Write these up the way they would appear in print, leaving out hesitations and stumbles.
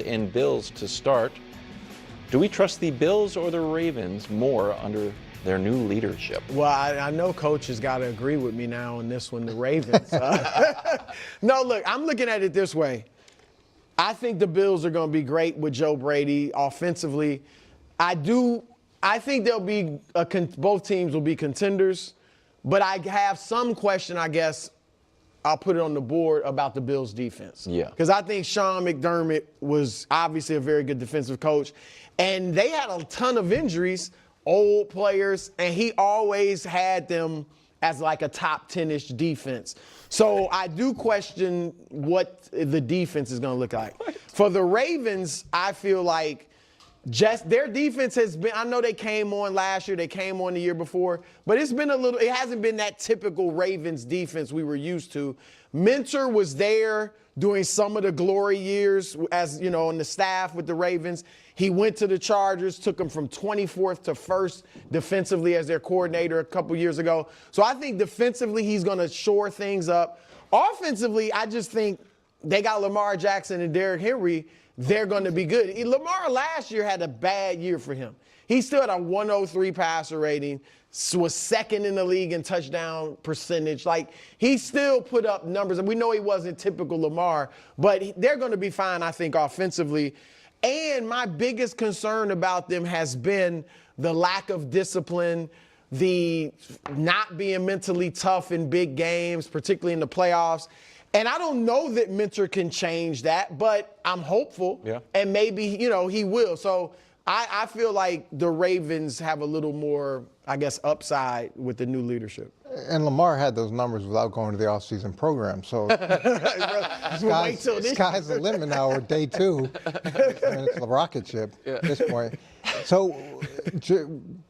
and Bills to start. Do we trust the Bills or the Ravens more under their new leadership? Well, I know Coach has got to agree with me now on this one, the Ravens. No, look, I'm looking at it this way. I think the Bills are going to be great with Joe Brady offensively. I think they'll be both teams will be contenders, but I have some question, I guess. I'll put it on the board about the Bills' defense. Yeah. Because I think Sean McDermott was obviously a very good defensive coach, and they had a ton of injuries, old players, and he always had them as like a top 10-ish defense. So I do question what the defense is going to look like. For the Ravens, I feel like just their defense has been, I know they came on last year, they came on the year before, but it hasn't been that typical Ravens defense we were used to. Mentor was there during some of the glory years as, you know, on the staff with the Ravens. He went to the Chargers, took them from 24th to 1st defensively as their coordinator a couple years ago. So I think defensively he's going to shore things up. Offensively, I just think they got Lamar Jackson and Derrick Henry. They're going to be good. Lamar last year had a bad year for him. He still had a 103 passer rating, was second in the league in touchdown percentage. Like, he still put up numbers. And we know he wasn't typical Lamar, but they're going to be fine, I think, offensively. And my biggest concern about them has been the lack of discipline, the not being mentally tough in big games, particularly in the playoffs. And I don't know that Mentor can change that, but I'm hopeful. Yeah. And maybe, you know, he will. So I feel like the Ravens have a little more, I guess, upside with the new leadership. And Lamar had those numbers without going to the offseason program. So sky's the limit now, or day two. And it's the rocket ship at this point. So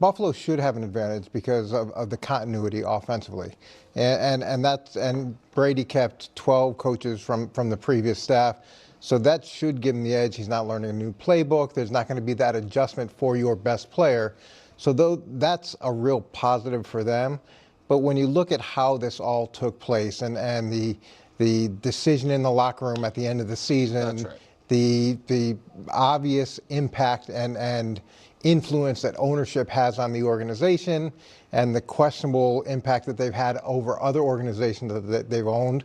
Buffalo should have an advantage because of the continuity offensively. And Brady kept 12 coaches from the previous staff. So that should give him the edge. He's not learning a new playbook. There's not going to be that adjustment for your best player. So that's a real positive for them. But when you look at how this all took place and the decision in the locker room at the end of the season, that's right. the obvious impact and influence that ownership has on the organization and the questionable impact that they've had over other organizations that they've owned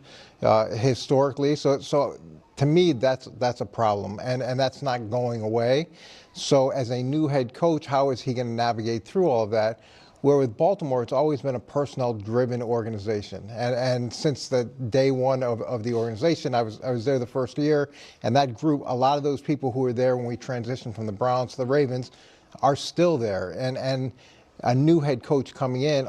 historically. So to me, that's a problem, and that's not going away. So as a new head coach, how is he going to navigate through all of that? Where with Baltimore, it's always been a personnel-driven organization. And since the day one of the organization, I was there the first year, and that group, a lot of those people who were there when we transitioned from the Browns to the Ravens are still there. And a new head coach coming in,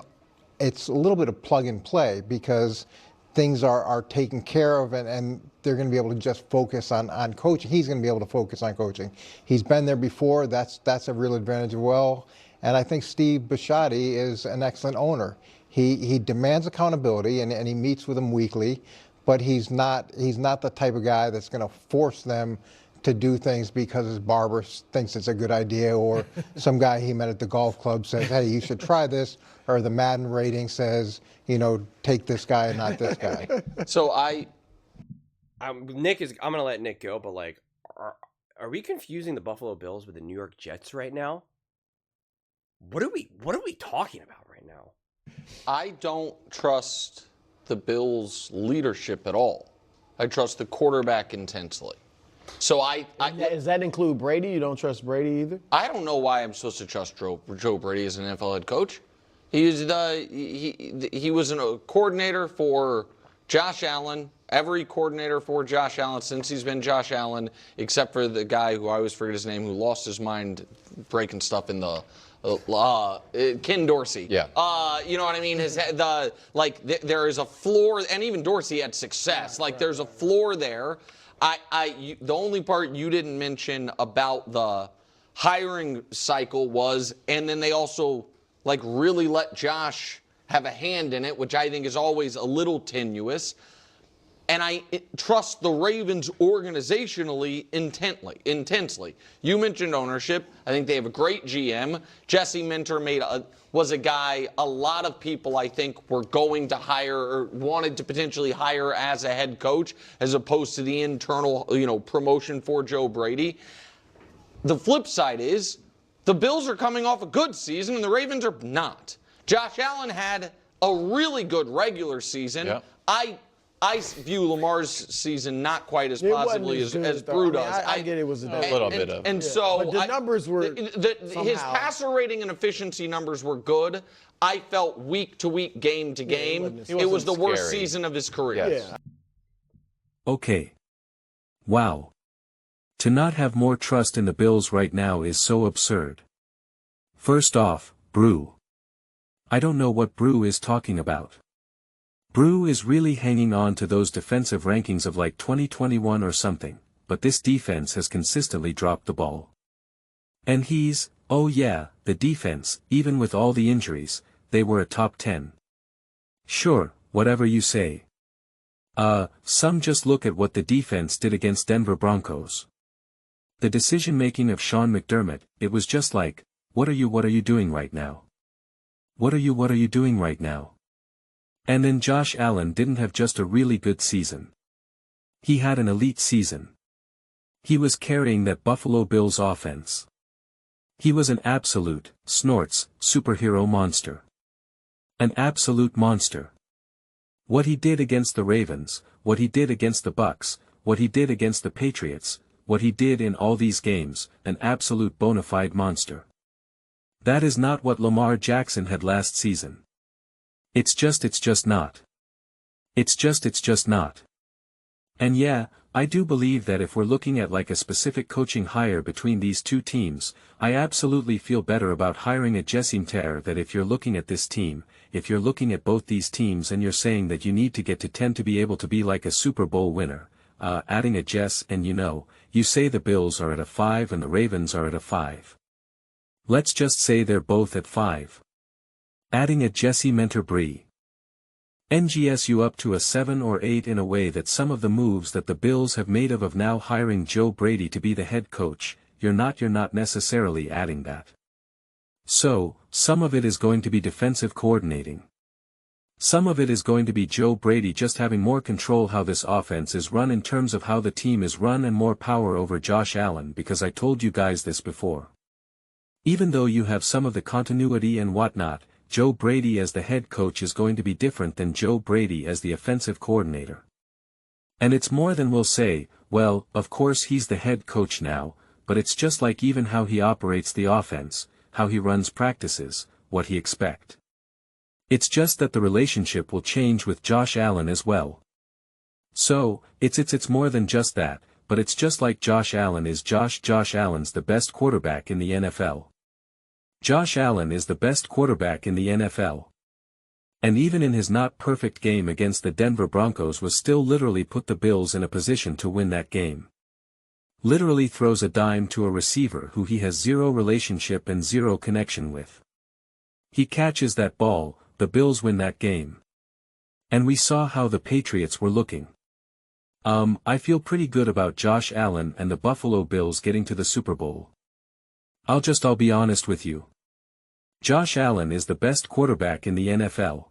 it's a little bit of plug and play because things are taken care of and they're going to be able to just focus on coaching. He's going to be able to focus on coaching. He's been there before. That's a real advantage as well. And I think Steve Bisciotti is an excellent owner. He demands accountability and he meets with them weekly, but he's not the type of guy that's going to force them to do things because his barber thinks it's a good idea, or some guy he met at the golf club says, hey, you should try this, or the Madden rating says, you know, take this guy and not this guy. So I'm going to let Nick go, but like, are we confusing the Buffalo Bills with the New York Jets right now? What are we talking about right now? I don't trust the Bills' leadership at all. I trust the quarterback intensely. So Does that include Brady? You don't trust Brady either? I don't know why I'm supposed to trust Joe Brady as an NFL head coach. He was a coordinator for Josh Allen. Every coordinator for Josh Allen since he's been Josh Allen, except for the guy who I always forget his name, who lost his mind breaking stuff in the Ken Dorsey. Yeah. You know what I mean? There is a floor, and even Dorsey had success. There's a floor there. The only part you didn't mention about the hiring cycle was, and then they also really let Josh have a hand in it, which I think is always a little tenuous. and I trust the Ravens organizationally intensely. You mentioned ownership. I think they have a great GM. Jesse Minter was a guy a lot of people, I think, were going to hire or wanted to potentially hire as a head coach, as opposed to the internal, promotion for Joe Brady. The flip side is the Bills are coming off a good season and the Ravens are not. Josh Allen had a really good regular season. Yeah. I view Lamar's season not quite as possibly as Brew does. I get it was a little bit of. And so but the numbers were his passer rating and efficiency numbers were good. I felt week to week, game to game, it was the worst scary. season of his career. Yes. Yeah. Okay. Wow. To not have more trust in the Bills right now is so absurd. First off, Brew. I don't know what Brew is talking about. Brew is really hanging on to those defensive rankings of like 2021 or something, but this defense has consistently dropped the ball. And oh yeah, the defense, even with all the injuries, they were a top 10. Sure, whatever you say. Some just look at what the defense did against Denver Broncos. The decision-making of Sean McDermott, it was just like, what are you doing right now? What are you doing right now? And then Josh Allen didn't have just a really good season. He had an elite season. He was carrying that Buffalo Bills offense. He was an absolute, superhero monster. An absolute monster. What he did against the Ravens, what he did against the Bucks, what he did against the Patriots, what he did in all these games, an absolute bona fide monster. That is not what Lamar Jackson had last season. It's just not. It's just not. And yeah, I do believe that if we're looking at like a specific coaching hire between these two teams, I absolutely feel better about hiring a Jesse Minter. That if you're looking at this team, if you're looking at both these teams and you're saying that you need to get to 10 to be able to be like a Super Bowl winner, adding a Jess and you say the Bills are at a 5 and the Ravens are at a 5. Let's just say they're both at 5. Adding a Jesse Minter Bree. NGS you up to a 7 or 8 in a way that some of the moves that the Bills have made of now hiring Joe Brady to be the head coach, you're not necessarily adding that. So, some of it is going to be defensive coordinating. Some of it is going to be Joe Brady just having more control how this offense is run in terms of how the team is run and more power over Josh Allen, because I told you guys this before. Even though you have some of the continuity and whatnot, Joe Brady as the head coach is going to be different than Joe Brady as the offensive coordinator. And it's more than we'll say, well, of course he's the head coach now, but it's just like even how he operates the offense, how he runs practices, what he expect. It's just that the relationship will change with Josh Allen as well. So, it's more than just that, but it's just like Josh Allen is Josh Allen's the best quarterback in the NFL. Josh Allen is the best quarterback in the NFL. And even in his not perfect game against the Denver Broncos was still literally put the Bills in a position to win that game. Literally throws a dime to a receiver who he has zero relationship and zero connection with. He catches that ball, the Bills win that game. And we saw how the Patriots were looking. I feel pretty good about Josh Allen and the Buffalo Bills getting to the Super Bowl. I'll be honest with you. Josh Allen is the best quarterback in the NFL.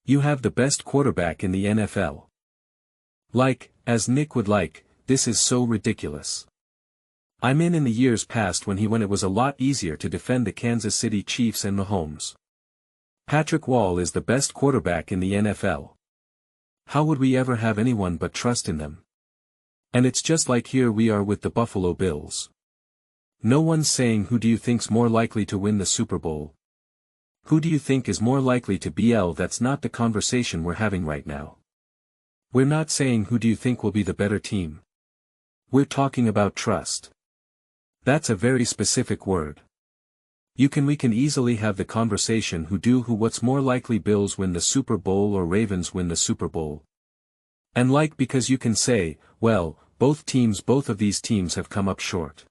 You have the best quarterback in the NFL. Like, as Nick would like, this is so ridiculous. I'm in the years past when it was a lot easier to defend the Kansas City Chiefs and Mahomes. Patrick Wall is the best quarterback in the NFL. How would we ever have anyone but trust in them? And it's just like here we are with the Buffalo Bills. No one's saying who do you think's more likely to win the Super Bowl? Who do you think is more likely to BL? That's not the conversation we're having right now. We're not saying who do you think will be the better team. We're talking about trust. That's a very specific word. We can easily have the conversation what's more likely Bills win the Super Bowl or Ravens win the Super Bowl. And because you can say, well, both of these teams have come up short.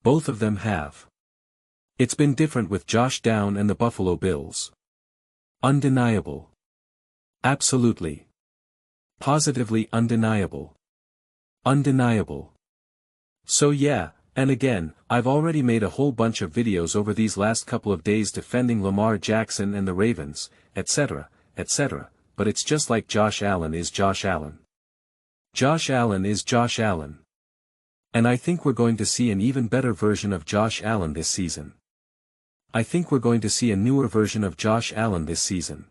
Both of them have. It's been different with Josh Down and the Buffalo Bills. Undeniable. Absolutely. Positively undeniable. Undeniable. So yeah, and again, I've already made a whole bunch of videos over these last couple of days defending Lamar Jackson and the Ravens, etc., but it's just like Josh Allen is Josh Allen. Josh Allen is Josh Allen. And I think we're going to see an even better version of Josh Allen this season. I think we're going to see a newer version of Josh Allen this season.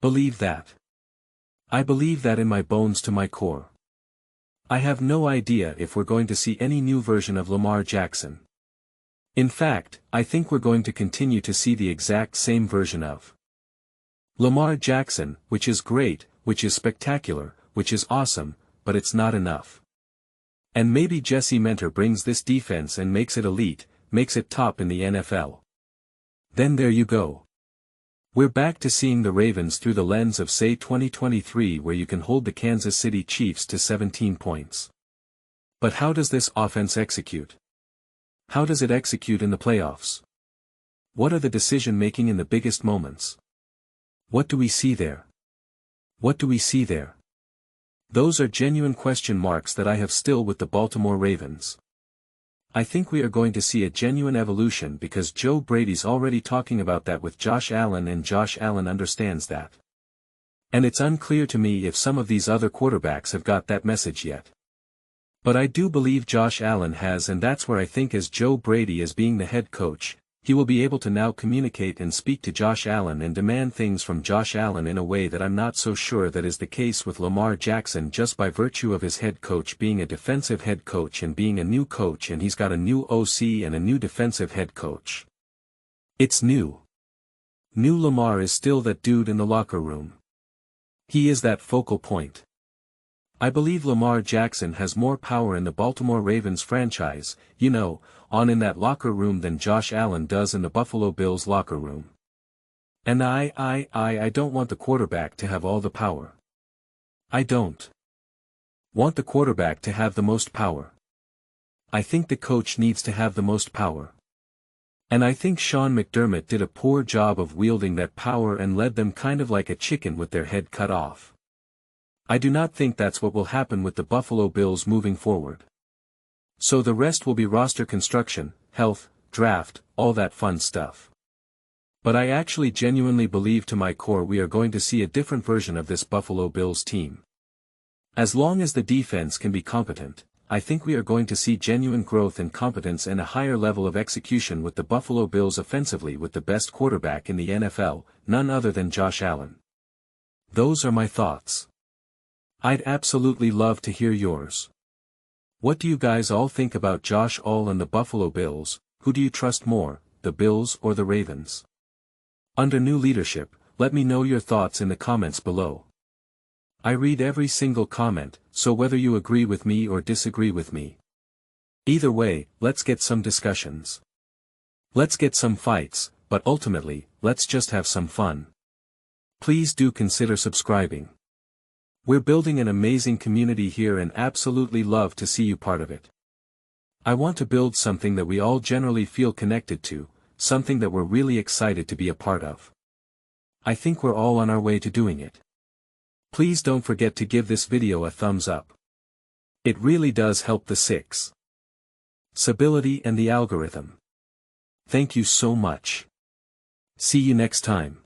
Believe that. I believe that in my bones to my core. I have no idea if we're going to see any new version of Lamar Jackson. In fact, I think we're going to continue to see the exact same version of Lamar Jackson, which is great, which is spectacular, which is awesome, but it's not enough. And maybe Jesse Mentor brings this defense and makes it elite, makes it top in the NFL. Then there you go. We're back to seeing the Ravens through the lens of say 2023, where you can hold the Kansas City Chiefs to 17 points. But how does this offense execute? How does it execute in the playoffs? What are the decision-making in the biggest moments? What do we see there? What do we see there? Those are genuine question marks that I have still with the Baltimore Ravens. I think we are going to see a genuine evolution because Joe Brady's already talking about that with Josh Allen, and Josh Allen understands that. And it's unclear to me if some of these other quarterbacks have got that message yet. But I do believe Josh Allen has, and that's where I think as Joe Brady as being the head coach, he will be able to now communicate and speak to Josh Allen and demand things from Josh Allen in a way that I'm not so sure that is the case with Lamar Jackson, just by virtue of his head coach being a defensive head coach and being a new coach, and he's got a new OC and a new defensive head coach. It's new. New Lamar is still that dude in the locker room. He is that focal point. I believe Lamar Jackson has more power in the Baltimore Ravens franchise, on in that locker room than Josh Allen does in the Buffalo Bills locker room. And I don't want the quarterback to have all the power. I don't want the quarterback to have the most power. I think the coach needs to have the most power. And I think Sean McDermott did a poor job of wielding that power and led them kind of like a chicken with their head cut off. I do not think that's what will happen with the Buffalo Bills moving forward. So the rest will be roster construction, health, draft, all that fun stuff. But I actually genuinely believe to my core we are going to see a different version of this Buffalo Bills team. As long as the defense can be competent, I think we are going to see genuine growth in competence and a higher level of execution with the Buffalo Bills offensively, with the best quarterback in the NFL, none other than Josh Allen. Those are my thoughts. I'd absolutely love to hear yours. What do you guys all think about Josh Allen and the Buffalo Bills? Who do you trust more, the Bills or the Ravens? Under new leadership, let me know your thoughts in the comments below. I read every single comment, so whether you agree with me or disagree with me, either way, let's get some discussions. Let's get some fights, but ultimately, let's just have some fun. Please do consider subscribing. We're building an amazing community here and absolutely love to see you part of it. I want to build something that we all generally feel connected to, something that we're really excited to be a part of. I think we're all on our way to doing it. Please don't forget to give this video a thumbs up. It really does help the 6ability and the algorithm. Thank you so much. See you next time.